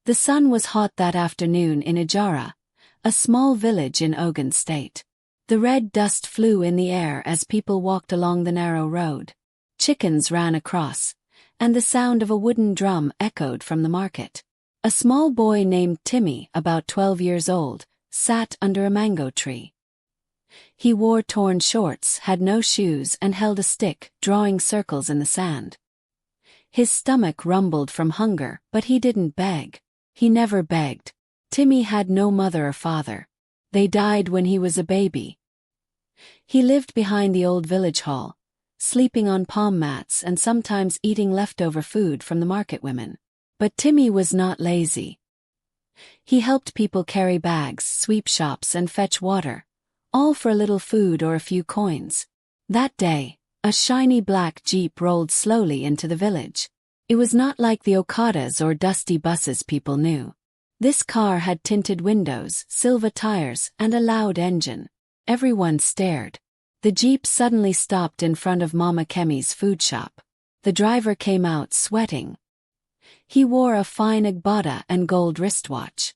The sun was hot that afternoon in Ijara, a small village in Ogun State. The red dust flew in the air as people walked along the narrow road. Chickens ran across, and the sound of a wooden drum echoed from the market. A small boy named Timi, about 12 years old, sat under a mango tree. He wore torn shorts, had no shoes, and held a stick, drawing circles in the sand. His stomach rumbled from hunger, but he didn't beg. He never begged. Timi had no mother or father. They died when he was a baby. He lived behind the old village hall, sleeping on palm mats and sometimes eating leftover food from the market women. But Timi was not lazy. He helped people carry bags, sweep shops, and fetch water, all for a little food or a few coins. That day, a shiny black jeep rolled slowly into the village. It was not like the Okadas or dusty buses people knew. This car had tinted windows, silver tires, and a loud engine. Everyone stared. The jeep suddenly stopped in front of Mama Kemi's food shop. The driver came out sweating. He wore a fine agbada and gold wristwatch.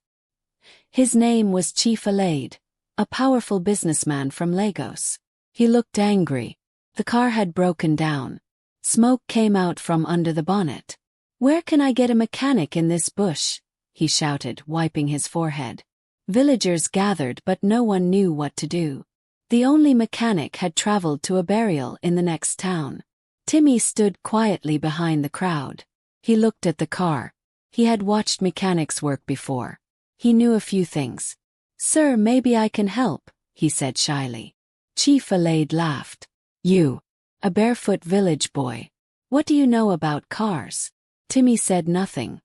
His name was Chief Alaid, a powerful businessman from Lagos. He looked angry. The car had broken down. Smoke came out from under the bonnet. "Where can I get a mechanic in this bush?" he shouted, wiping his forehead. Villagers gathered, but no one knew what to do. The only mechanic had traveled to a burial in the next town. Timi stood quietly behind the crowd. He looked at the car. He had watched mechanics work before. He knew a few things. "Sir, maybe I can help," he said shyly. Chief Alaid laughed. "You, a barefoot village boy. What do you know about cars?" Timi said nothing.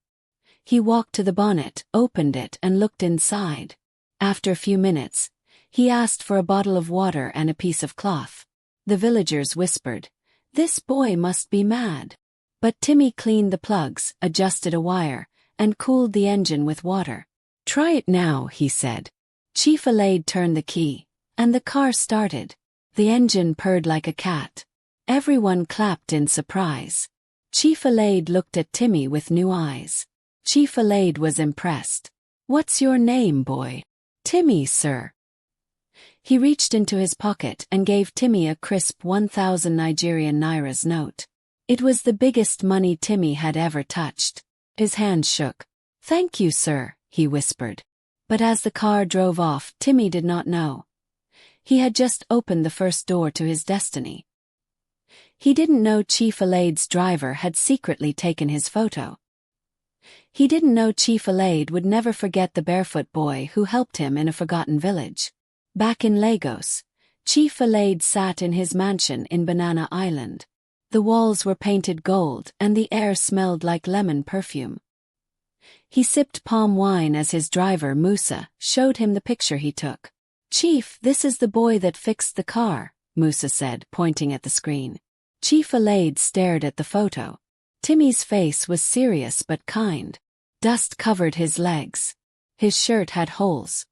He walked to the bonnet, opened it, and looked inside. After a few minutes, he asked for a bottle of water and a piece of cloth. The villagers whispered, "This boy must be mad." But Timi cleaned the plugs, adjusted a wire, and cooled the engine with water. "Try it now," he said. Chief Alaid turned the key, and the car started. The engine purred like a cat. Everyone clapped in surprise. Chief Alaid looked at Timi with new eyes. Chief Alaid was impressed. "What's your name, boy?" "Timi, sir." He reached into his pocket and gave Timi a crisp 1,000 Nigerian nairas note. It was the biggest money Timi had ever touched. His hand shook. "Thank you, sir," he whispered. But as the car drove off, Timi did not know. He had just opened the first door to his destiny. He didn't know Chief Alaid's driver had secretly taken his photo. He didn't know Chief Alaid would never forget the barefoot boy who helped him in a forgotten village. Back in Lagos, Chief Alaid sat in his mansion in Banana Island. The walls were painted gold and the air smelled like lemon perfume. He sipped palm wine as his driver, Musa, showed him the picture he took. "Chief, this is the boy that fixed the car," Musa said, pointing at the screen. Chief Alaid stared at the photo. Timi's face was serious but kind. Dust covered his legs. His shirt had holes.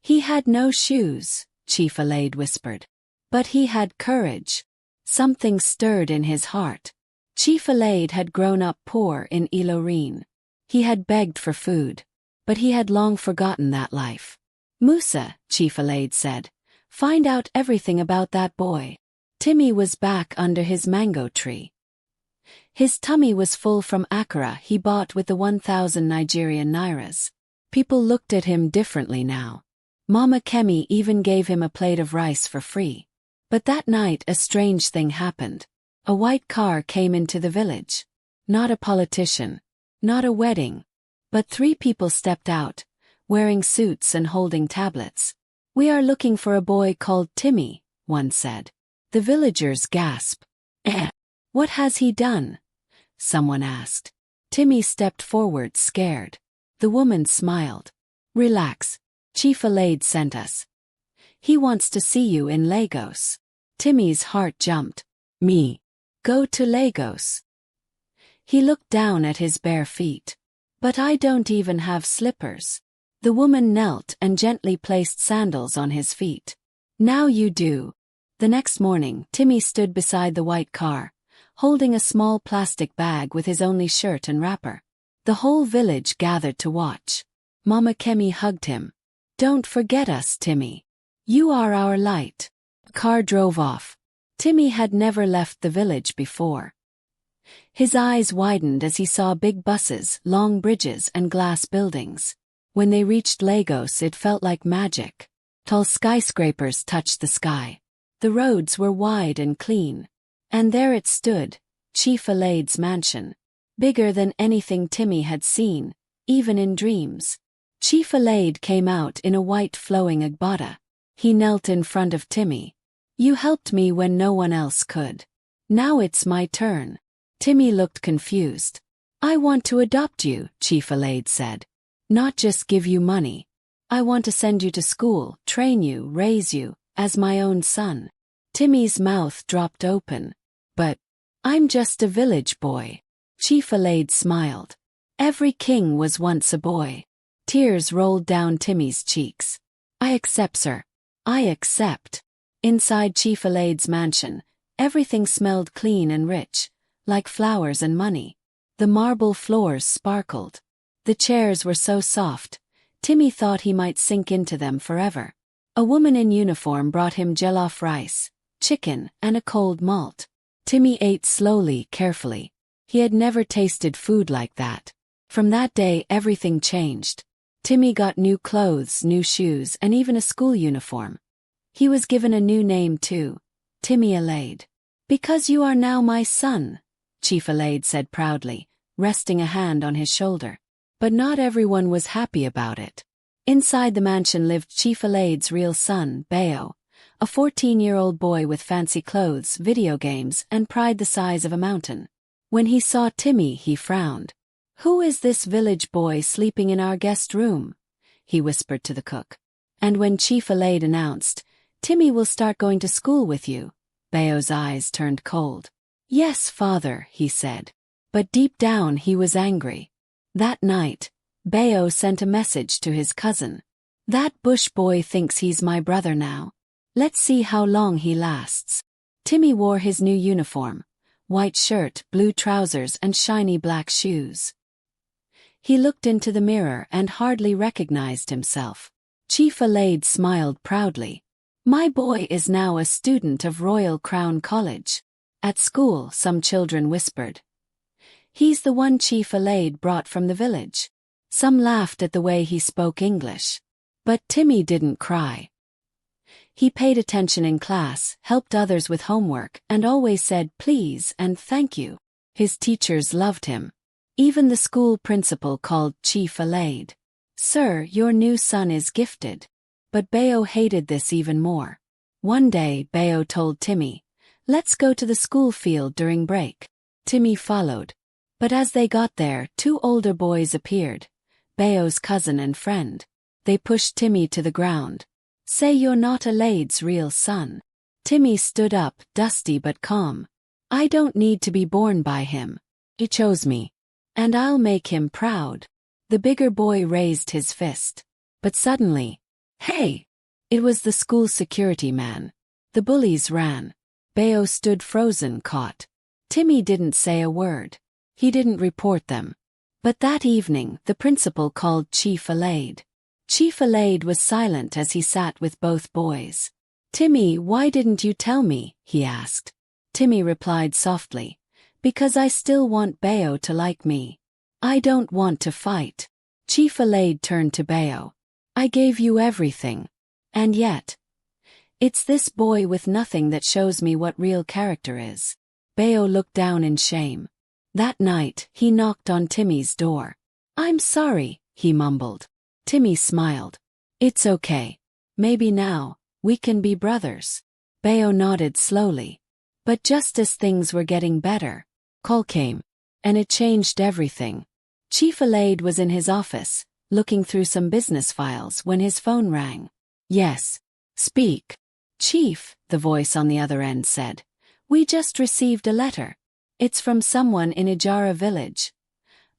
"He had no shoes," Chief Alaid whispered. "But he had courage." Something stirred in his heart. Chief Alaid had grown up poor in Ilorin. He had begged for food. But he had long forgotten that life. "Musa," Chief Alaid said, "find out everything about that boy." Timi was back under his mango tree. His tummy was full from akara he bought with the 1,000 Nigerian nairas. People looked at him differently now. Mama Kemi even gave him a plate of rice for free. But that night a strange thing happened. A white car came into the village. Not a politician. Not a wedding. But 3 people stepped out, wearing suits and holding tablets. "We are looking for a boy called Timi," one said. The villagers gasped. "What has he done?" someone asked. Timi stepped forward, scared. The woman smiled. "Relax. Chief Alaid sent us. He wants to see you in Lagos." Timi's heart jumped. "Me? Go to Lagos?" He looked down at his bare feet. "But I don't even have slippers." The woman knelt and gently placed sandals on his feet. "Now you do." The next morning, Timi stood beside the white car, holding a small plastic bag with his only shirt and wrapper. The whole village gathered to watch. Mama Kemi hugged him. "Don't forget us, Timi. You are our light." The car drove off. Timi had never left the village before. His eyes widened as he saw big buses, long bridges, and glass buildings. When they reached Lagos, it felt like magic. Tall skyscrapers touched the sky. The roads were wide and clean. And there it stood, Chief Alade's mansion. Bigger than anything Timi had seen, even in dreams. Chief Alade came out in a white flowing agbada. He knelt in front of Timi. "You helped me when no one else could. Now it's my turn." Timi looked confused. "I want to adopt you," Chief Alade said. "Not just give you money. I want to send you to school, train you, raise you, as my own son." Timi's mouth dropped open. "But I'm just a village boy." Chief Alade smiled. "Every king was once a boy." Tears rolled down Timi's cheeks. "I accept, sir. I accept." Inside Chief Alade's mansion, everything smelled clean and rich, like flowers and money. The marble floors sparkled. The chairs were so soft, Timi thought he might sink into them forever. A woman in uniform brought him jollof rice, chicken, and a cold malt. Timi ate slowly, carefully. He had never tasted food like that. From that day, everything changed. Timi got new clothes, new shoes, and even a school uniform. He was given a new name too, Timi Alade. "Because you are now my son," Chief Alade said proudly, resting a hand on his shoulder. But not everyone was happy about it. Inside the mansion lived Chief Alade's real son, Bayo, a 14-year-old boy with fancy clothes, video games, and pride the size of a mountain. When he saw Timi, he frowned. "Who is this village boy sleeping in our guest room?" he whispered to the cook. And when Chief Alade announced, "Timi will start going to school with you," Bayo's eyes turned cold. "Yes, father," he said. But deep down he was angry. That night, Bayo sent a message to his cousin. "That bush boy thinks he's my brother now. Let's see how long he lasts." Timi wore his new uniform, white shirt, blue trousers, and shiny black shoes. He looked into the mirror and hardly recognized himself. Chief Alade smiled proudly. "My boy is now a student of Royal Crown College." At school, some children whispered, "He's the one Chief Alade brought from the village." Some laughed at the way he spoke English. But Timi didn't cry. He paid attention in class, helped others with homework, and always said please and thank you. His teachers loved him. Even the school principal called Chief Alade. "Sir, your new son is gifted." But Bayo hated this even more. One day, Bayo told Timi, "Let's go to the school field during break." Timi followed. But as they got there, two older boys appeared, Bayo's cousin and friend. They pushed Timi to the ground. "Say you're not Alade's real son." Timi stood up, dusty but calm. "I don't need to be born by him. He chose me. And I'll make him proud." The bigger boy raised his fist. But suddenly, "Hey!" It was the school security man. The bullies ran. Bayo stood frozen, caught. Timi didn't say a word. He didn't report them. But that evening, the principal called Chief Alade. Chief Alade was silent as he sat with both boys. "Timi, why didn't you tell me?" he asked. Timi replied softly, "Because I still want Bayo to like me. I don't want to fight." Chief Alade turned to Bayo. "I gave you everything. And yet, it's this boy with nothing that shows me what real character is." Bayo looked down in shame. That night, he knocked on Timi's door. "I'm sorry," he mumbled. Timi smiled. "It's okay. Maybe now, we can be brothers." Bayo nodded slowly. But just as things were getting better, call came. And it changed everything. Chief Alade was in his office, looking through some business files when his phone rang. "Yes. Speak." "Chief," the voice on the other end said, "we just received a letter. It's from someone in Ijara village.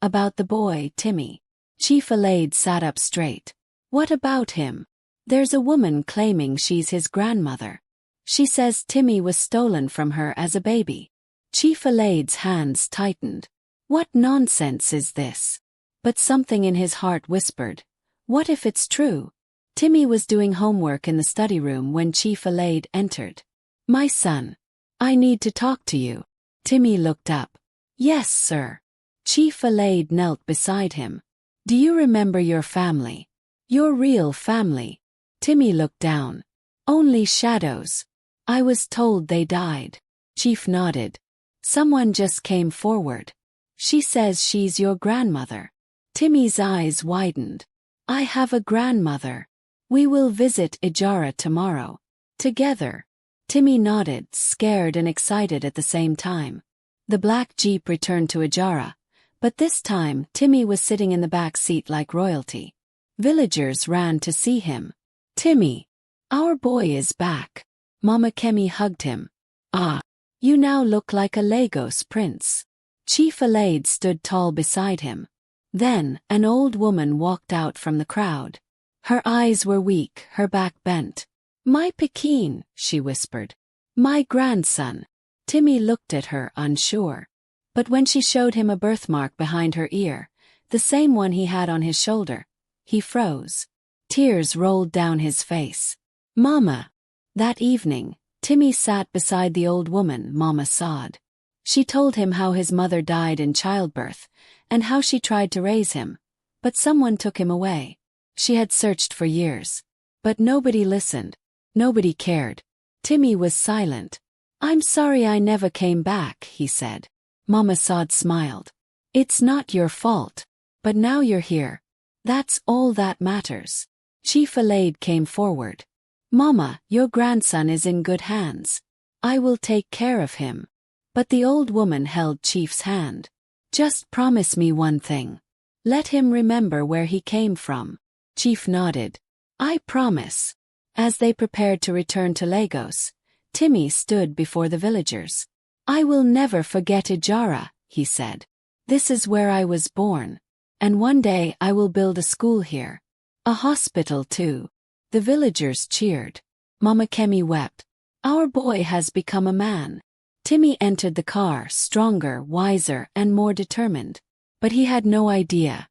About the boy, Timi." Chief Alade sat up straight. "What about him?" "There's a woman claiming she's his grandmother. She says Timi was stolen from her as a baby." Chief Alade's hands tightened. "What nonsense is this?" But something in his heart whispered, what if it's true? Timi was doing homework in the study room when Chief Alade entered. My son. I need to talk to you. Timi looked up. Yes, sir. Chief Alade knelt beside him. Do you remember your family? Your real family? Timi looked down. Only shadows. I was told they died. Chief nodded. Someone just came forward. She says she's your grandmother. Timi's eyes widened. I have a grandmother. We will visit Ijara tomorrow. Together. Timi nodded, scared and excited at the same time. The black jeep returned to Ijara, but this time Timi was sitting in the back seat like royalty. Villagers ran to see him. Timi, our boy is back. Mama Kemi hugged him. Ah, you now look like a Lagos prince. Chief Alade stood tall beside him. Then, an old woman walked out from the crowd. Her eyes were weak, her back bent. My Pekin, she whispered. My grandson. Timi looked at her, unsure. But when she showed him a birthmark behind her ear, the same one he had on his shoulder, he froze. Tears rolled down his face. Mama. That evening, Timi sat beside the old woman Mama sobbed. She told him how his mother died in childbirth, and how she tried to raise him, but someone took him away. She had searched for years. But nobody listened. Nobody cared. Timi was silent. I'm sorry I never came back, he said. Mama Saad smiled. It's not your fault. But now you're here. That's all that matters. Chief Alade came forward. Mama, your grandson is in good hands. I will take care of him. But the old woman held Chief's hand. Just promise me one thing. Let him remember where he came from. Chief nodded. I promise. As they prepared to return to Lagos, Timi stood before the villagers. I will never forget Ijara, he said. This is where I was born. And one day I will build a school here. A hospital too. The villagers cheered. Mama Kemi wept. Our boy has become a man. Timi entered the car, stronger, wiser, and more determined. But he had no idea.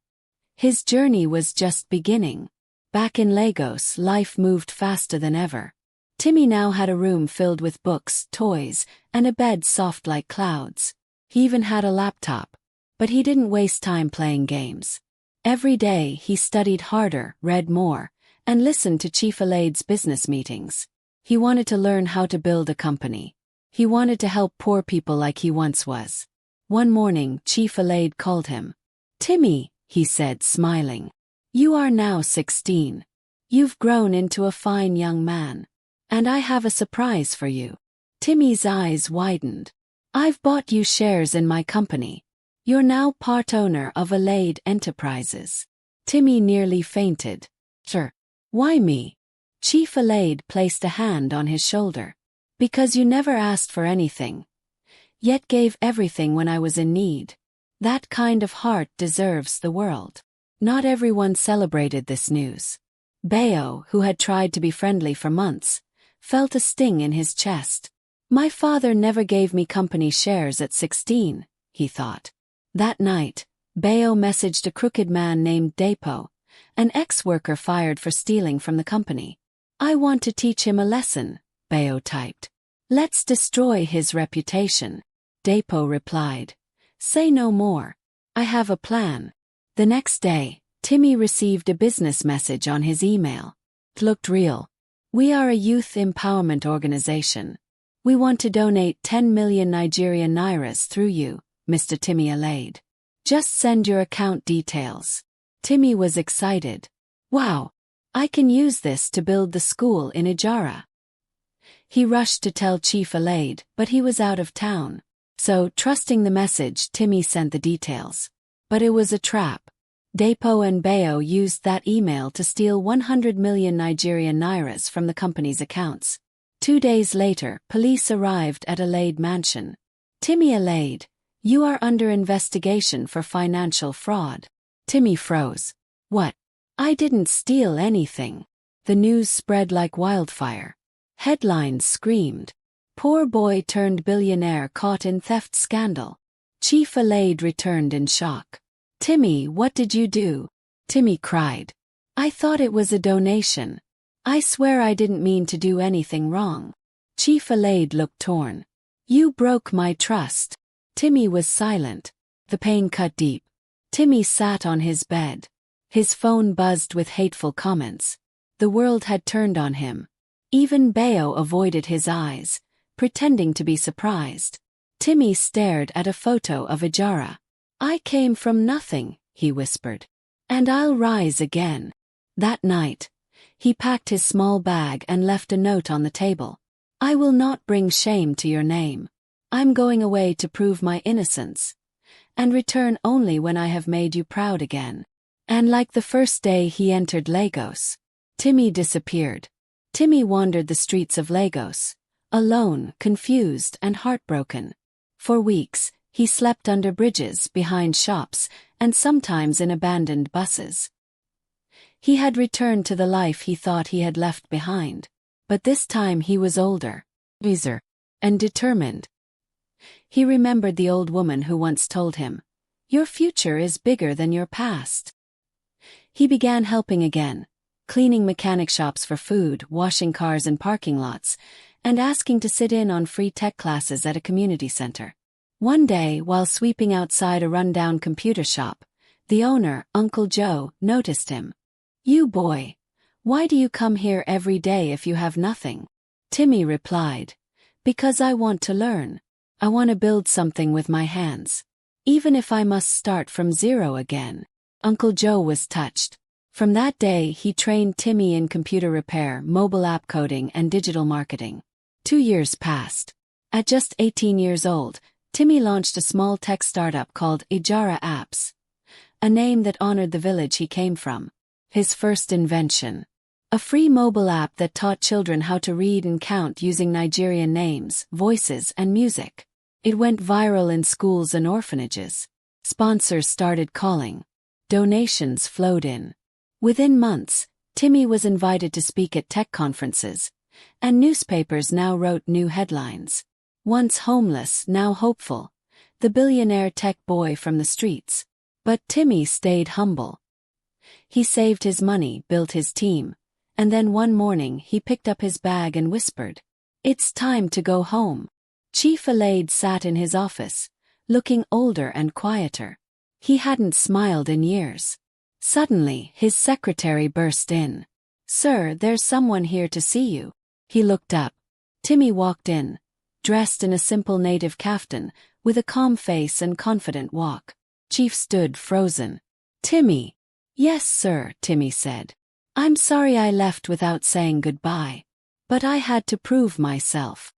His journey was just beginning. Back in Lagos, life moved faster than ever. Timi now had a room filled with books, toys, and a bed soft like clouds. He even had a laptop. But he didn't waste time playing games. Every day he studied harder, read more, and listened to Chief Alade's business meetings. He wanted to learn how to build a company. He wanted to help poor people like he once was. One morning, Chief Alade called him. Timi, he said, smiling. You are now 16. You've grown into a fine young man. And I have a surprise for you. Timi's eyes widened. I've bought you shares in my company. You're now part owner of Alade Enterprises. Timi nearly fainted. Sir. Why me? Chief Alade placed a hand on his shoulder. Because you never asked for anything. Yet gave everything when I was in need. That kind of heart deserves the world. Not everyone celebrated this news. Bayo, who had tried to be friendly for months, felt a sting in his chest. My father never gave me company shares at 16, he thought. That night, Bayo messaged a crooked man named Depo, an ex-worker fired for stealing from the company. I want to teach him a lesson, Bayo typed. Let's destroy his reputation. Depo replied. Say no more. I have a plan. The next day, Timi received a business message on his email. It looked real. We are a youth empowerment organization. We want to donate 10 million Nigerian nairas through you, Mr. Timi Alade. Just send your account details. Timi was excited. Wow! I can use this to build the school in Ijara. He rushed to tell Chief Alade, but he was out of town. So, trusting the message, Timi sent the details. But it was a trap. Depo and Bayo used that email to steal 100 million Nigerian nairas from the company's accounts. 2 days later, police arrived at Alade Mansion. Timi Alade, you are under investigation for financial fraud. Timi froze. What? I didn't steal anything. The news spread like wildfire. Headlines screamed. Poor boy turned billionaire caught in theft scandal. Chief Alade returned in shock. Timi, what did you do? Timi cried. I thought it was a donation. I swear I didn't mean to do anything wrong. Chief Alade looked torn. You broke my trust. Timi was silent. The pain cut deep. Timi sat on his bed. His phone buzzed with hateful comments. The world had turned on him. Even Bayo avoided his eyes, pretending to be surprised. Timi stared at a photo of Ijara. I came from nothing, he whispered. And I'll rise again. That night, he packed his small bag and left a note on the table. I will not bring shame to your name. I'm going away to prove my innocence. And return only when I have made you proud again. And like the first day he entered Lagos, Timi disappeared. Timi wandered the streets of Lagos, alone, confused, and heartbroken. For weeks, he slept under bridges, behind shops, and sometimes in abandoned buses. He had returned to the life he thought he had left behind. But this time he was older, wiser, and determined. He remembered the old woman who once told him, "Your future is bigger than your past." He began helping again, cleaning mechanic shops for food, washing cars in parking lots, and asking to sit in on free tech classes at a community center. One day, while sweeping outside a rundown computer shop, the owner, Uncle Joe, noticed him. You boy, why do you come here every day if you have nothing? Timi replied, because I want to learn. I want to build something with my hands. Even if I must start from zero again. Uncle Joe was touched. From that day he trained Timi in computer repair, mobile app coding, and digital marketing. 2 years passed. At just 18 years old, Timi launched a small tech startup called Ijara Apps, a name that honored the village he came from. His first invention. A free mobile app that taught children how to read and count using Nigerian names, voices, and music. It went viral in schools and orphanages. Sponsors started calling. Donations flowed in. Within months, Timi was invited to speak at tech conferences, and newspapers now wrote new headlines. Once homeless, now hopeful, the billionaire tech boy from the streets. But Timi stayed humble. He saved his money, built his team, and then one morning he picked up his bag and whispered, "It's time to go home." Chief Alade sat in his office, looking older and quieter. He hadn't smiled in years. Suddenly, his secretary burst in. "Sir, there's someone here to see you." He looked up. Timi walked in, dressed in a simple native kaftan, with a calm face and confident walk. Chief stood frozen. "Timi." "Yes, sir," Timi said. "I'm sorry I left without saying goodbye. But I had to prove myself."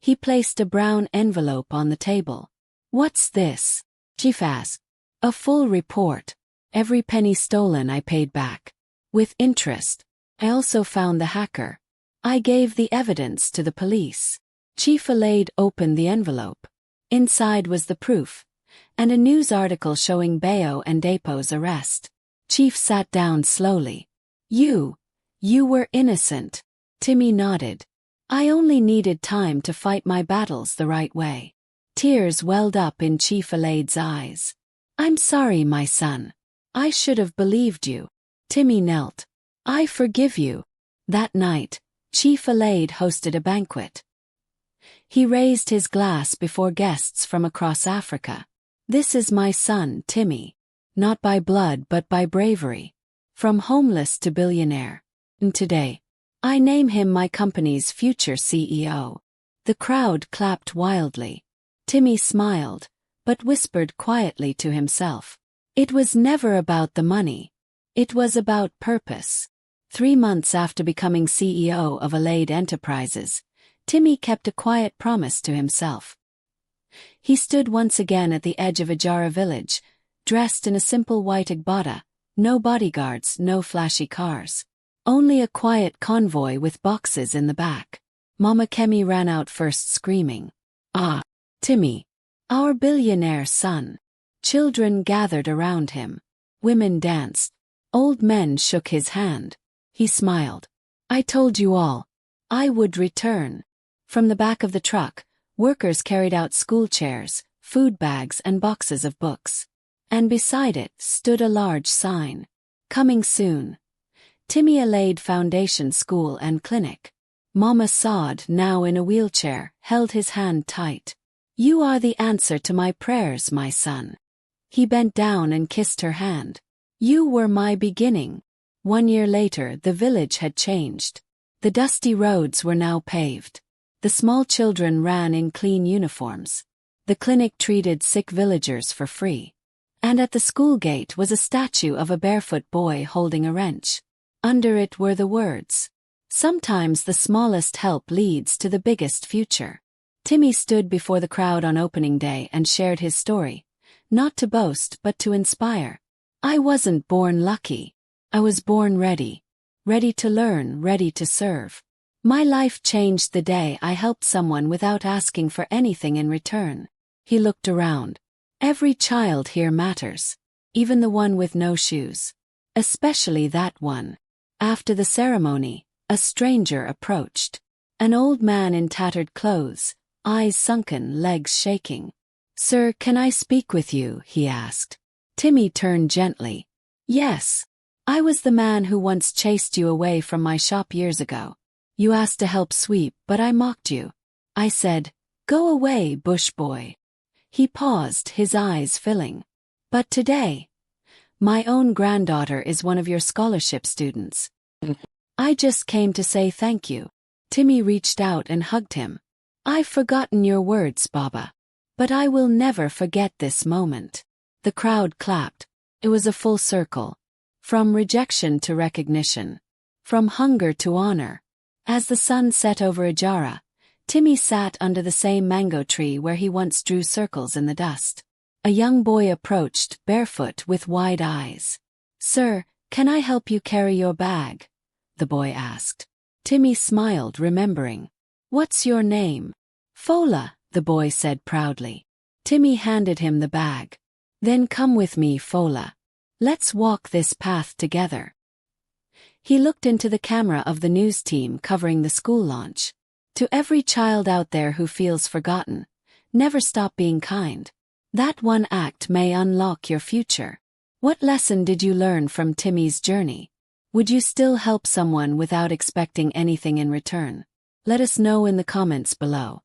He placed a brown envelope on the table. "What's this?" Chief asked. "A full report. Every penny stolen I paid back. With interest. I also found the hacker. I gave the evidence to the police." Chief Alade opened the envelope. Inside was the proof, and a news article showing Bayo and Dapo's arrest. Chief sat down slowly. You were innocent." Timi nodded. "I only needed time to fight my battles the right way." Tears welled up in Chief Alade's eyes. "I'm sorry, my son. I should have believed you." Timi knelt. "I forgive you." That night, Chief Alade hosted a banquet. He raised his glass before guests from across Africa. "This is my son, Timi. Not by blood but by bravery. From homeless to billionaire. And today, I name him my company's future CEO." The crowd clapped wildly. Timi smiled, but whispered quietly to himself. It was never about the money. It was about purpose. 3 months after becoming CEO of Alade Enterprises, Timi kept a quiet promise to himself. He stood once again at the edge of Ijara village, dressed in a simple white agbada, no bodyguards, no flashy cars. Only a quiet convoy with boxes in the back. Mama Kemi ran out first screaming, "Ah, Timi, our billionaire son." Children gathered around him. Women danced. Old men shook his hand. He smiled. "I told you all. I would return." From the back of the truck, workers carried out school chairs, food bags, and boxes of books. and beside it stood a large sign. Coming soon. Timi laid foundation school and clinic. Mama Saad, now in a wheelchair, held his hand tight. You are the answer to my prayers, my son. He bent down and kissed her hand. You were my beginning. 1 year later, the village had changed. The dusty roads were now paved. The small children ran in clean uniforms. The clinic treated sick villagers for free. And at the school gate was a statue of a barefoot boy holding a wrench. Under it were the words, "Sometimes the smallest help leads to the biggest future." Timi stood before the crowd on opening day and shared his story, not to boast but to inspire. I wasn't born lucky. I was born ready. Ready to learn, ready to serve. My life changed the day I helped someone without asking for anything in return. He looked around. Every child here matters. Even the one with no shoes. Especially that one. After the ceremony, a stranger approached. An old man in tattered clothes, eyes sunken, legs shaking. Sir, can I speak with you? He asked. Timi turned gently. Yes. I was the man who once chased you away from my shop years ago. You asked to help sweep, but I mocked you. I said, "Go away, bush boy." He paused, his eyes filling. But today, my own granddaughter is one of your scholarship students. I just came to say thank you. Timi reached out and hugged him. I've forgotten your words, Baba. But I will never forget this moment. The crowd clapped. It was a full circle. From rejection to recognition. From hunger to honor. As the sun set over Ijara, Timi sat under the same mango tree where he once drew circles in the dust. A young boy approached, barefoot with wide eyes. Sir, can I help you carry your bag? The boy asked. Timi smiled, remembering. What's your name? Fola, the boy said proudly. Timi handed him the bag. Then come with me, Fola. Let's walk this path together. He looked into the camera of the news team covering the school launch. To every child out there who feels forgotten, never stop being kind. That one act may unlock your future. What lesson did you learn from Timi's journey? Would you still help someone without expecting anything in return? Let us know in the comments below.